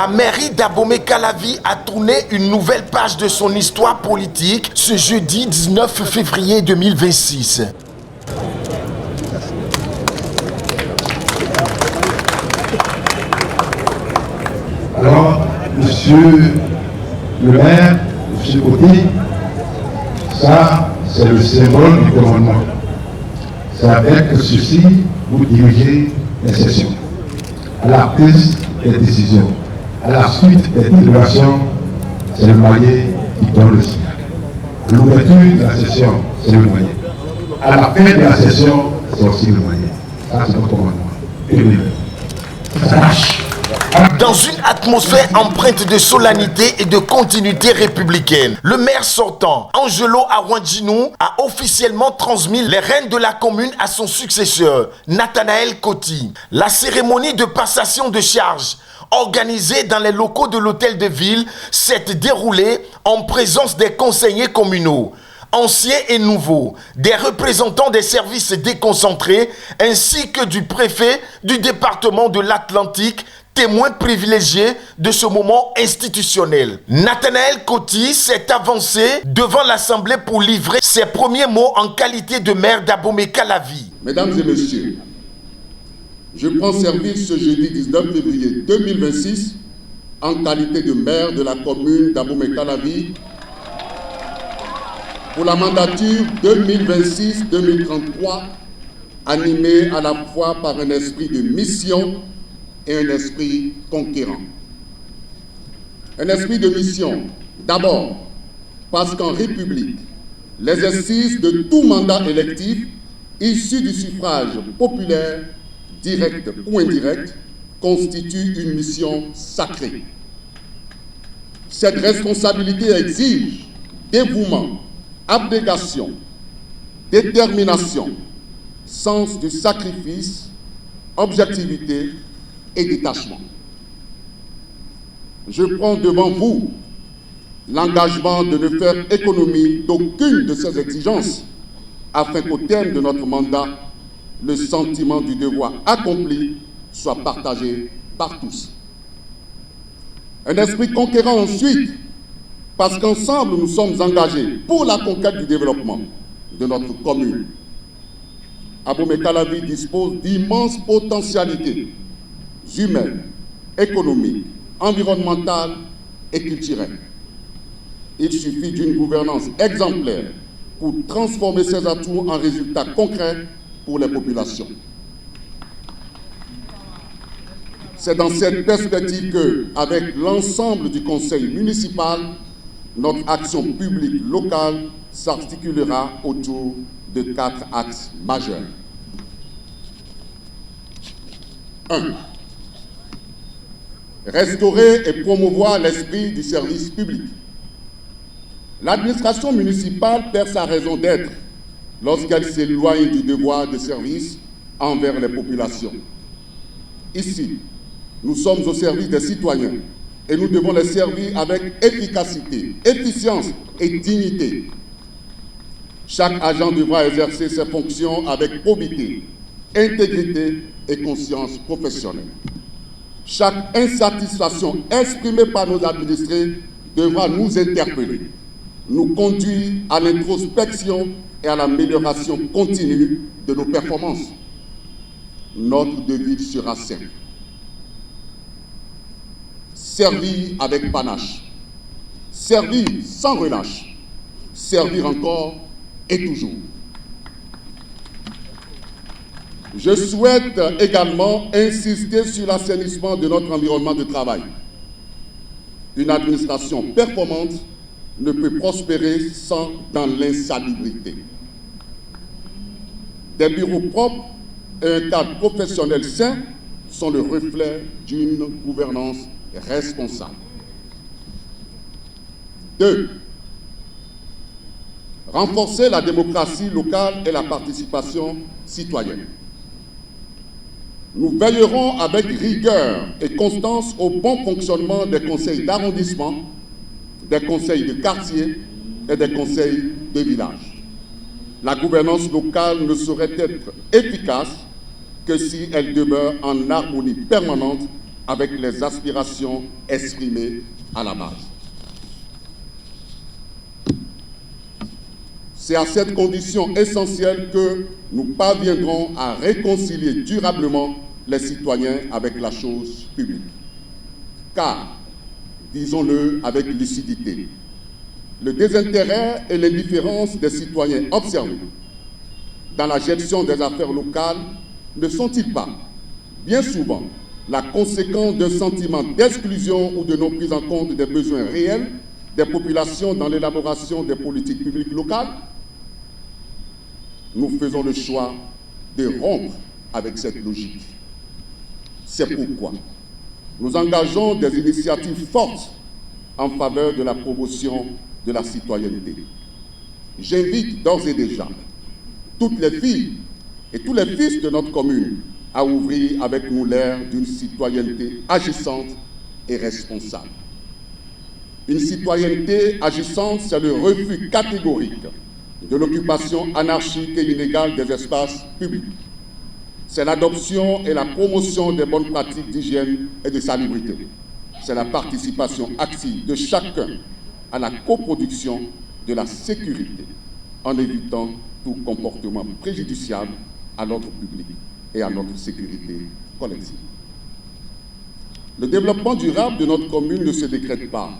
La mairie d'Abomey-Calavi a tourné une nouvelle page de son histoire politique ce jeudi 19 février 2026. Alors, monsieur le maire, monsieur Coty, ça, c'est le symbole du commandement. C'est avec ceci, vous dirigez les sessions. À la prise des décisions, à la suite des délibérations, c'est le moyen qui donne le signal. L'ouverture de la session, c'est le moyen. À la fin de la session, c'est aussi le moyen. Ça, c'est notre commandement. Et oui, ça marche. Dans une atmosphère empreinte de solennité et de continuité républicaine, le maire sortant, Angelo Awanjinou, a officiellement transmis les rênes de la commune à son successeur, Nathanaël Coty. La cérémonie de passation de charge, organisée dans les locaux de l'hôtel de ville, s'est déroulée en présence des conseillers communaux, anciens et nouveaux, des représentants des services déconcentrés, ainsi que du préfet du département de l'Atlantique, témoin privilégié de ce moment institutionnel. Nathanaël Coty s'est avancé devant l'Assemblée pour livrer ses premiers mots en qualité de maire d'Abomey-Calavi. Mesdames et messieurs, je prends service ce jeudi 19 février 2026 en qualité de maire de la commune d'Abomey-Calavi pour la mandature 2026-2033, animée à la fois par un esprit de mission et un esprit conquérant. Un esprit de mission, d'abord, parce qu'en République, l'exercice de tout mandat électif issu du suffrage populaire, direct ou indirect, constitue une mission sacrée. Cette responsabilité exige dévouement, abnégation, détermination, sens du sacrifice, objectivité et détachement. Je prends devant vous l'engagement de ne faire économie d'aucune de ces exigences afin qu'au terme de notre mandat, le sentiment du devoir accompli soit partagé par tous. Un esprit conquérant ensuite, parce qu'ensemble nous sommes engagés pour la conquête du développement de notre commune. Abomey-Calavi dispose d'immenses potentialités humaines, économiques, environnementales et culturelles. Il suffit d'une gouvernance exemplaire pour transformer ces atouts en résultats concrets pour les populations. C'est dans cette perspective que, avec l'ensemble du conseil municipal, notre action publique locale s'articulera autour de 4 axes majeurs. 1. Restaurer et promouvoir l'esprit du service public. L'administration municipale perd sa raison d'être lorsqu'elle s'éloigne du devoir de service envers les populations. Ici, nous sommes au service des citoyens et nous devons les servir avec efficacité, efficience et dignité. Chaque agent devra exercer ses fonctions avec probité, intégrité et conscience professionnelle. Chaque insatisfaction exprimée par nos administrés devra nous interpeller, nous conduire à l'introspection et à l'amélioration continue de nos performances. Notre devise sera simple. Servir avec panache, servir sans relâche, servir encore et toujours. Je souhaite également insister sur l'assainissement de notre environnement de travail. Une administration performante ne peut prospérer sans dans l'insalubrité. Des bureaux propres et un cadre professionnel sain sont le reflet d'une gouvernance responsable. 2. Renforcer la démocratie locale et la participation citoyenne. Nous veillerons avec rigueur et constance au bon fonctionnement des conseils d'arrondissement, des conseils de quartier et des conseils de village. La gouvernance locale ne saurait être efficace que si elle demeure en harmonie permanente avec les aspirations exprimées à la base. C'est à cette condition essentielle que nous parviendrons à réconcilier durablement les citoyens avec la chose publique. Car, disons-le avec lucidité, le désintérêt et l'indifférence des citoyens observés dans la gestion des affaires locales ne sont-ils pas, bien souvent, la conséquence d'un sentiment d'exclusion ou de non prise en compte des besoins réels des populations dans l'élaboration des politiques publiques locales? Nous faisons le choix de rompre avec cette logique. C'est pourquoi nous engageons des initiatives fortes en faveur de la promotion de la citoyenneté. J'invite d'ores et déjà toutes les filles et tous les fils de notre commune à ouvrir avec nous l'ère d'une citoyenneté agissante et responsable. Une citoyenneté agissante, c'est le refus catégorique de l'occupation anarchique et illégale des espaces publics. C'est l'adoption et la promotion des bonnes pratiques d'hygiène et de salubrité. C'est la participation active de chacun à la coproduction de la sécurité, en évitant tout comportement préjudiciable à l'ordre public et à notre sécurité collective. Le développement durable de notre commune ne se décrète pas.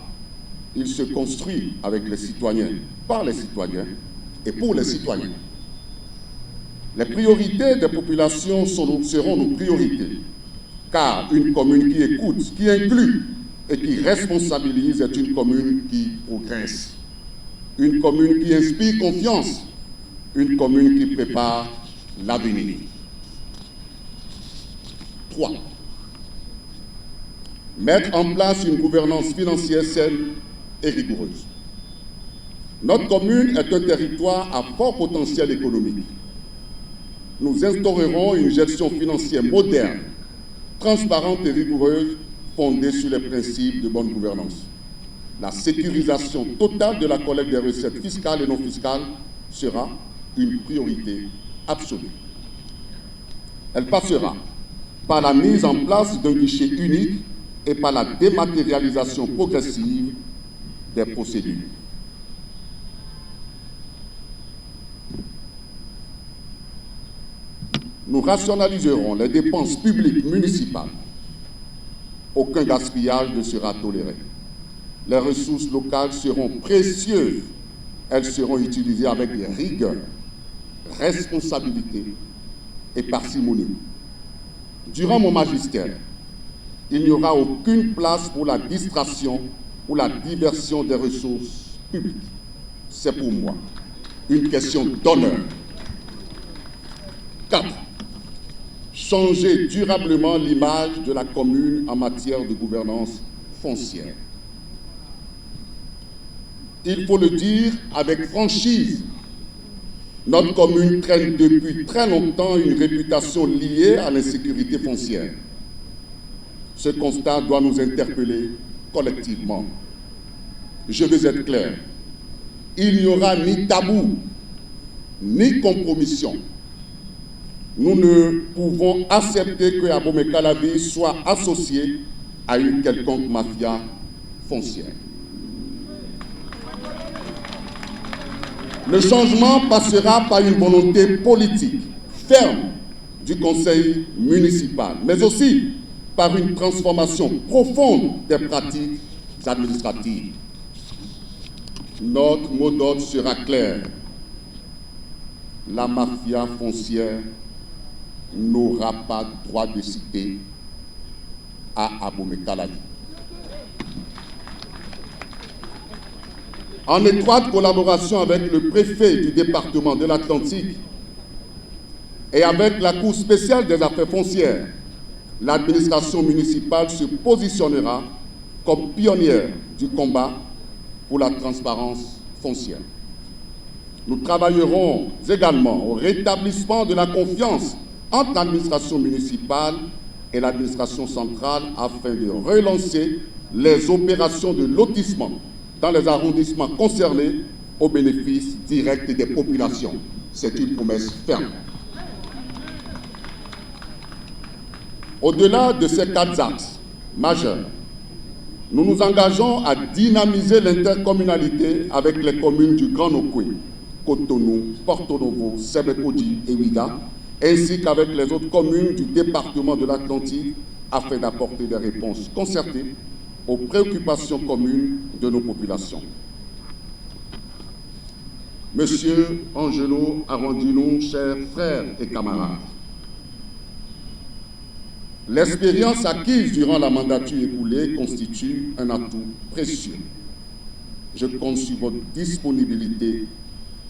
Il se construit avec les citoyens, par les citoyens et pour les citoyens. Les priorités des populations seront nos priorités, car une commune qui écoute, qui inclut et qui responsabilise est une commune qui progresse, une commune qui inspire confiance, une commune qui prépare l'avenir. 3. Mettre en place une gouvernance financière saine et rigoureuse. Notre commune est un territoire à fort potentiel économique. Nous instaurerons une gestion financière moderne, transparente et rigoureuse, fondée sur les principes de bonne gouvernance. La sécurisation totale de la collecte des recettes fiscales et non fiscales sera une priorité absolue. Elle passera par la mise en place d'un guichet unique et par la dématérialisation progressive des procédures. Nous rationaliserons les dépenses publiques municipales. Aucun gaspillage ne sera toléré. Les ressources locales seront précieuses. Elles seront utilisées avec rigueur, responsabilité et parcimonie. Durant mon magistère, il n'y aura aucune place pour la distraction ou la diversion des ressources publiques. C'est pour moi une question d'honneur. 4. Changer durablement l'image de la commune en matière de gouvernance foncière. Il faut le dire avec franchise, notre commune traîne depuis très longtemps une réputation liée à l'insécurité foncière. Ce constat doit nous interpeller collectivement. Je veux être clair, il n'y aura ni tabou, ni compromission. Nous ne pouvons accepter que Abomey Calavi soit associé à une quelconque mafia foncière. Le changement passera par une volonté politique ferme du conseil municipal, mais aussi par une transformation profonde des pratiques administratives. Notre mot d'ordre sera clair. La mafia foncière n'aura pas droit de cité à Abomey Calavi. En étroite collaboration avec le préfet du département de l'Atlantique et avec la Cour spéciale des affaires foncières, l'administration municipale se positionnera comme pionnière du combat pour la transparence foncière. Nous travaillerons également au rétablissement de la confiance entre l'administration municipale et l'administration centrale afin de relancer les opérations de lotissement dans les arrondissements concernés au bénéfice direct des populations. C'est une promesse ferme. Au-delà de ces 4 axes, majeur. Nous nous engageons à dynamiser l'intercommunalité avec les communes du Grand Nokoué, Cotonou, Porto Novo, Sebekodi et Ouidah, ainsi qu'avec les autres communes du département de l'Atlantique, afin d'apporter des réponses concertées aux préoccupations communes de nos populations. Monsieur Angelo Arondino, chers frères et camarades, l'expérience acquise durant la mandature écoulée constitue un atout précieux. Je compte sur votre disponibilité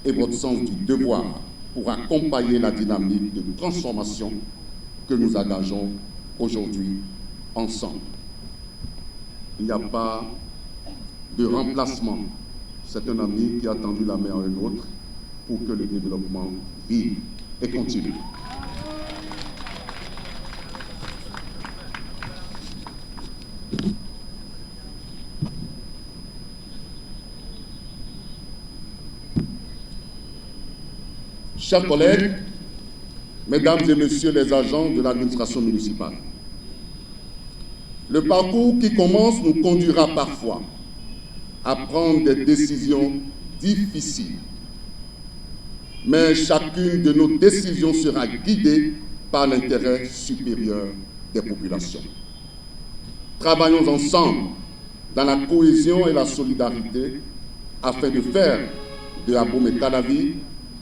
et votre sens du devoir pour accompagner la dynamique de transformation que nous engageons aujourd'hui ensemble. Il n'y a pas de remplacement. C'est un ami qui a tendu la main à un autre pour que le développement vive et continue. Chers collègues, mesdames et messieurs les agents de l'administration municipale, le parcours qui commence nous conduira parfois à prendre des décisions difficiles. Mais chacune de nos décisions sera guidée par l'intérêt supérieur des populations. Travaillons ensemble dans la cohésion et la solidarité afin de faire de Abomey-Calavi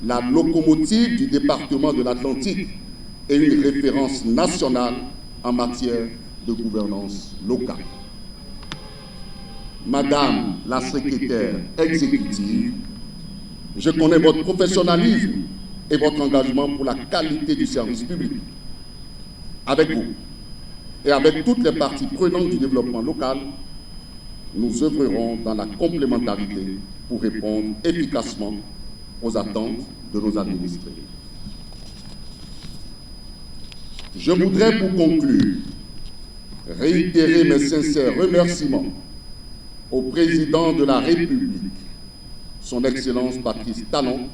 la locomotive du département de l'Atlantique et une référence nationale en matière de gouvernance locale. Madame la secrétaire exécutive, je connais votre professionnalisme et votre engagement pour la qualité du service public. Avec vous et avec toutes les parties prenantes du développement local, nous œuvrerons dans la complémentarité pour répondre efficacement aux attentes de nos administrés. Je voudrais, pour conclure, réitérer mes sincères remerciements au président de la République, son Excellence Patrice Talon,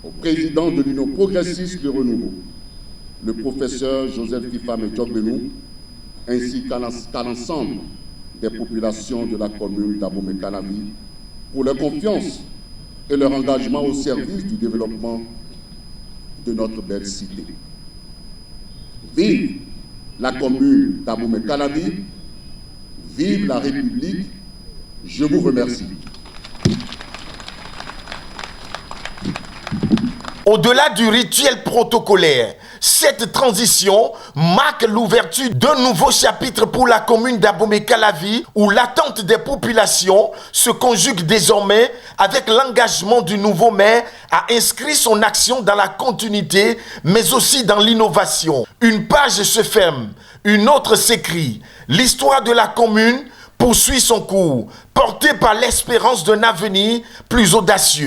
au président de l'Union progressiste de renouveau, le professeur Joseph Fifame Djogbenou, ainsi qu'à l'ensemble des populations de la commune d'Abomey-Calavi pour leur confiance et leur engagement au service du développement de notre belle cité. Vive la commune d'Abomey-Calavi, vive la République, je vous remercie. Au-delà du rituel protocolaire, cette transition marque l'ouverture d'un nouveau chapitre pour la commune d'Abomey-Calavi où l'attente des populations se conjugue désormais avec l'engagement du nouveau maire à inscrire son action dans la continuité mais aussi dans l'innovation. Une page se ferme, une autre s'écrit. L'histoire de la commune poursuit son cours, portée par l'espérance d'un avenir plus audacieux.